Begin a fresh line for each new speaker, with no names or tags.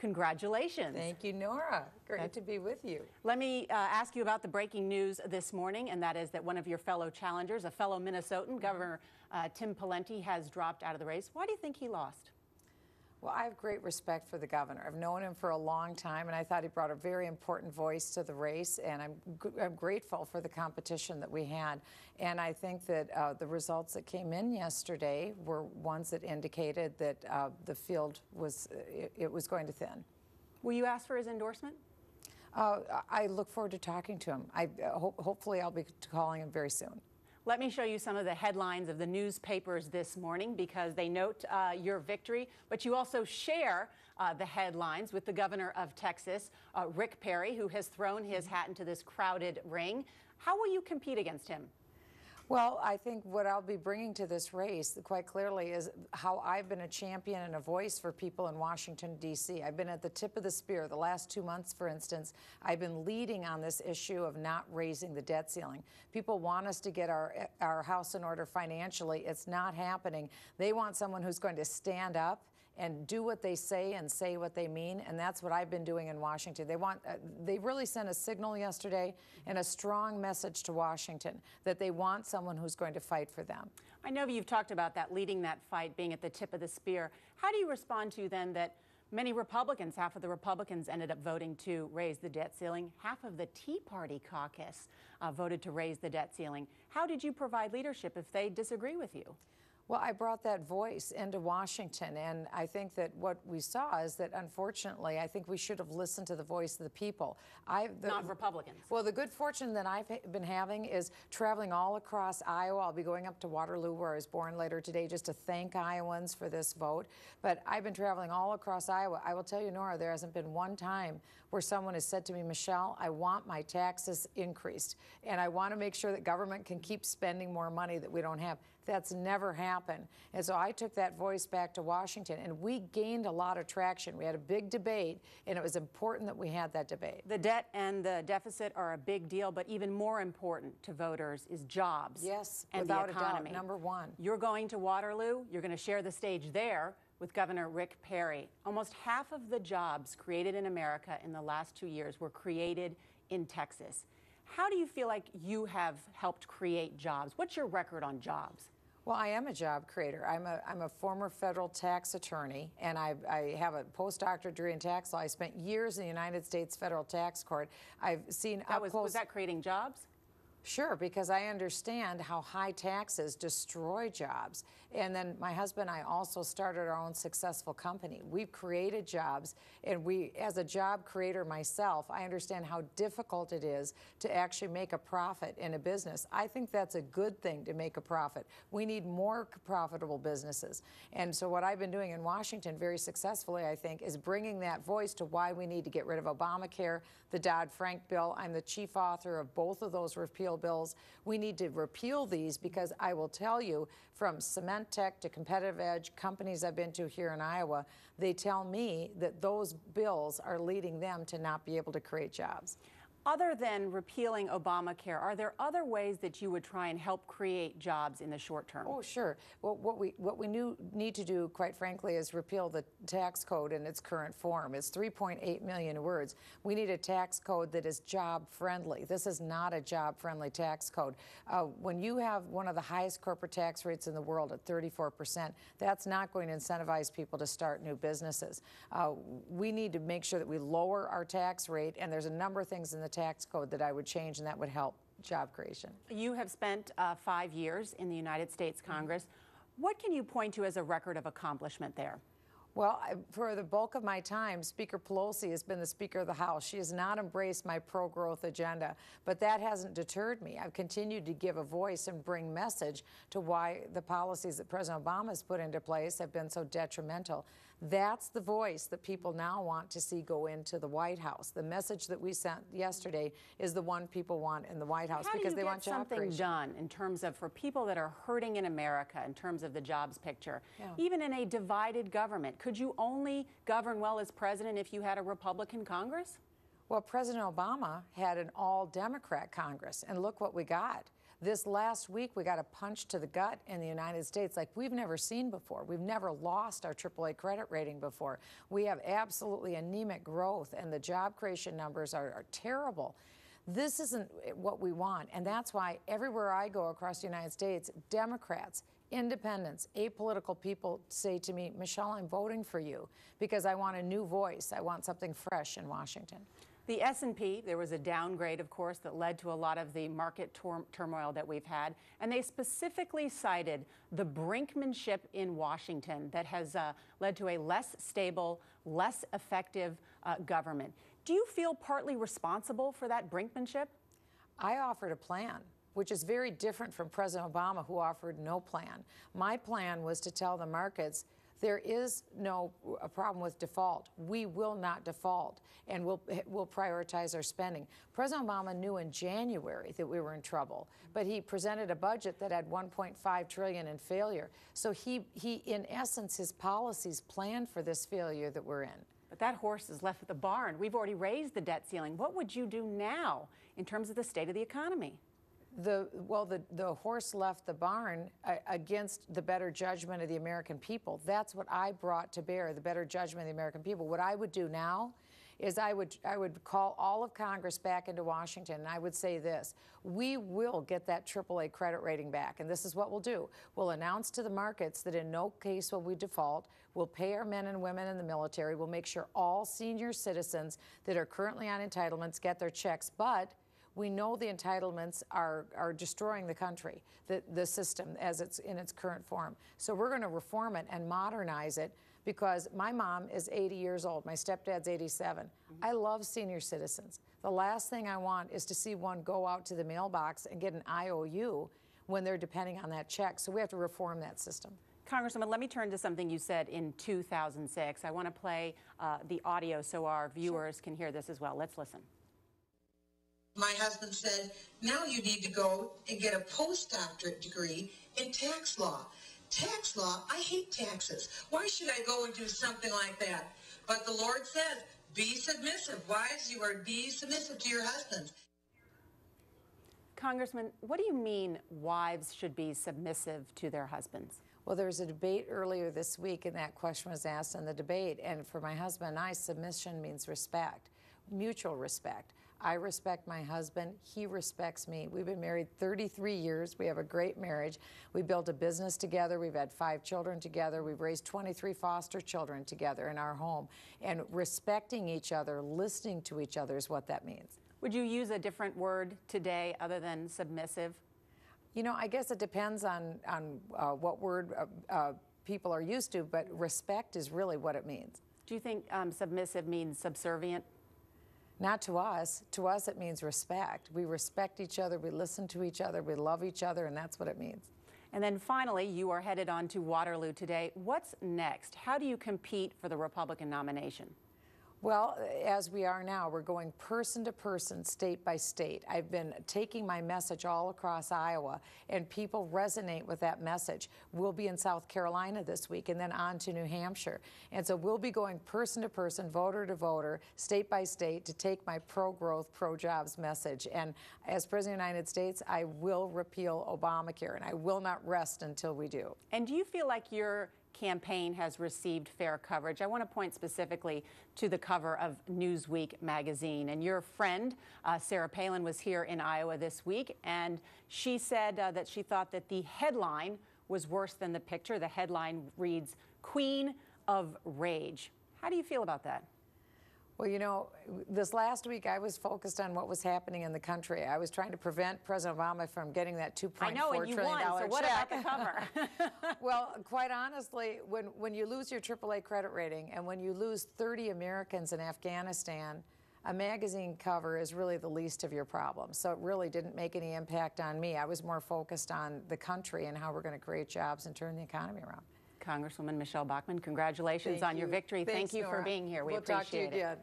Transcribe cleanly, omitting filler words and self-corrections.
Congratulations.
Thank you, Nora. Great to be with you.
Let me ask you about the breaking news this morning, and that is that one of your fellow challengers, a fellow Minnesotan, Governor Tim Pawlenty, has dropped out of the race. Why do you think he lost?
Well, I have great respect for the governor. I've known him for a long time, and I thought he brought a very important voice to the race, and I'm grateful for the competition that we had. And I think that the results that came in yesterday were ones that indicated that the field was going to thin.
Will you ask for his endorsement?
I look forward to talking to him. Hopefully I'll be calling him very soon.
Let me show you some of the headlines of the newspapers this morning because they note your victory, but you also share the headlines with the governor of Texas, Rick Perry, who has thrown his hat into this crowded ring. How will you compete against him?
Well, I think what I'll be bringing to this race quite clearly is how I've been a champion and a voice for people in Washington, D.C. I've been at the tip of the spear. The last 2 months, for instance, I've been leading on this issue of not raising the debt ceiling. People want us to get our house in order financially. It's not happening. They want someone who's going to stand up and do what they say and say what they mean, and that's what I've been doing in Washington. They really sent a signal yesterday and a strong message to Washington that they want someone who's going to fight for them.
I know you've talked about that, leading that fight, being at the tip of the spear. How do you respond to then that many Republicans, half of the Republicans ended up voting to raise the debt ceiling? Half of the Tea Party caucus voted to raise the debt ceiling. How did you provide leadership if they disagree with you?
Well, I brought that voice into Washington, and I think that what we saw is that, unfortunately, I think we should have listened to the voice of the people.
Not Republicans.
Well, the good fortune that I've been having is traveling all across Iowa. I'll be going up to Waterloo, where I was born, later today, just to thank Iowans for this vote. But I've been traveling all across Iowa. I will tell you, Nora, there hasn't been one time where someone has said to me, Michelle, I want my taxes increased, and I want to make sure that government can keep spending more money that we don't have. That's never happened. And so I took that voice back to Washington, and we gained a lot of traction. We had a big debate, and it was important that we had that debate.
The debt and the deficit are a big deal, but even more important to voters is jobs.
Yes,
and
without
the economy.
a doubt, number one.
You're going to Waterloo. You're going to share the stage there with Governor Rick Perry. Almost half of the jobs created in America in the last 2 years were created in Texas. How do you feel like you have helped create jobs? What's your record on jobs?
Well, I am a job creator. I'm a former federal tax attorney, and I have a postdoctorate degree in tax law. I spent years in the United States Federal Tax Court. I've seen up close.
Was that creating jobs?
Sure, because I understand how high taxes destroy jobs. And then my husband and I also started our own successful company. We've created jobs, and as a job creator myself, I understand how difficult it is to actually make a profit in a business. I think that's a good thing, to make a profit. We need more profitable businesses. And so what I've been doing in Washington very successfully, I think, is bringing that voice to why we need to get rid of Obamacare, the Dodd-Frank bill. I'm the chief author of both of those repeal bills. We need to repeal these because I will tell you, from Cement Tech to Competitive Edge, companies I've been to here in Iowa, they tell me that those bills are leading them to not be able to create jobs.
Other than repealing Obamacare, are there other ways that you would try and help create jobs in the short term?
Oh, sure. Well, what we need to do, quite frankly, is repeal the tax code in its current form. It's 3.8 million words. We need a tax code that is job-friendly. This is not a job-friendly tax code. When you have one of the highest corporate tax rates in the world at 34%, that's not going to incentivize people to start new businesses. We need to make sure that we lower our tax rate, and there's a number of things in the tax code that I would change, and that would help job creation.
You have spent 5 years in the United States Congress. What can you point to as a record of accomplishment there?
Well, for the bulk of my time, Speaker Pelosi has been the Speaker of the House. She has not embraced my pro-growth agenda, but that hasn't deterred me. I've continued to give a voice and bring message to why the policies that President Obama has put into place have been so detrimental. That's the voice that people now want to see go into the White House. The message that we sent yesterday is the one people want in the White House because they want job creation.
How do you get something done in terms of, for people that are hurting in America, in terms of the jobs picture, even in a divided government? Could you only govern well as president if you had a Republican Congress?
Well, President Obama had an all-Democrat Congress, and look what we got. This last week, we got a punch to the gut in the United States like we've never seen before. We've never lost our AAA credit rating before. We have absolutely anemic growth, and the job creation numbers are terrible. This isn't what we want, and that's why everywhere I go across the United States, Democrats, independents, apolitical people say to me, Michele, I'm voting for you because I want a new voice. I want something fresh in Washington.
The S&P, there was a downgrade, of course, that led to a lot of the market turmoil that we've had. And they specifically cited the brinkmanship in Washington that has led to a less stable, less effective government. Do you feel partly responsible for that brinkmanship?
I offered a plan, which is very different from President Obama, who offered no plan. My plan was to tell the markets, there is no problem with default. We will not default, and we'll prioritize our spending. President Obama knew in January that we were in trouble, but he presented a budget that had $1.5 trillion in failure. So he, in essence, his policies planned for this failure that we're in.
But that horse is left at the barn. We've already raised the debt ceiling. What would you do now in terms of the state of the economy?
The horse left the barn against the better judgment of the American people. That's what I brought to bear, the better judgment of the American people. What I would do now is I would call all of Congress back into Washington, and I would say this: we will get that AAA credit rating back, and this is what we'll do. We'll announce to the markets that in no case will we default. We'll pay our men and women in the military. We'll make sure all senior citizens that are currently on entitlements get their checks, but we know the entitlements are destroying the country, the system as it's in its current form. So we're going to reform it and modernize it, because my mom is 80 years old. My stepdad's 87. I love senior citizens. The last thing I want is to see one go out to the mailbox and get an IOU when they're depending on that check. So we have to reform that system.
Congresswoman, let me turn to something you said in 2006. I want to play the audio so our viewers can hear this as well. Let's listen.
My husband said, now you need to go and get a postdoctorate degree in tax law. Tax law? I hate taxes. Why should I go and do something like that? But the Lord said, be submissive. Wives, you are be submissive to your husbands.
Congressman, what do you mean wives should be submissive to their husbands?
Well, there was a debate earlier this week, and that question was asked in the debate. And for my husband and I, submission means respect, mutual respect. I respect my husband. He respects me. We've been married 33 years. We have a great marriage. We built a business together. We've had 5 children together. We've raised 23 foster children together in our home. And respecting each other, listening to each other is what that means.
Would you use a different word today other than submissive?
You know, I guess it depends on what word people are used to, but respect is really what it means.
Do you think submissive means subservient?
Not to us. To us, it means respect. We respect each other, we listen to each other, we love each other, and that's what it means.
And then finally, you are headed on to Waterloo today. What's next? How do you compete for the Republican nomination?
Well, as we are now, we're going person to person, state by state. I've been taking my message all across Iowa, and people resonate with that message. We'll be in South Carolina this week and then on to New Hampshire. And so we'll be going person to person, voter to voter, state by state to take my pro-growth, pro-jobs message. And as President of the United States, I will repeal Obamacare, and I will not rest until we do.
And do you feel like your campaign has received fair coverage? I want to point specifically to the cover of Newsweek magazine. And your friend, Sarah Palin, was here in Iowa this week, and she said that she thought that the headline was worse than the picture. The headline reads, "Queen of Rage." How do you feel about that?
Well, you know, this last week I was focused on what was happening in the country. I was trying to prevent President Obama from getting that $2.4 trillion check.
I know, and you won, so what about the cover?
Well, quite honestly, when you lose your AAA credit rating and when you lose 30 Americans in Afghanistan, a magazine cover is really the least of your problems. So it really didn't make any impact on me. I was more focused on the country and how we're going to create jobs and turn the economy around.
Congresswoman Michele Bachmann, congratulations on your victory.
Thanks,
Thank you
Nora.
for being here. We
We'll
appreciate
talk to you
it.
again.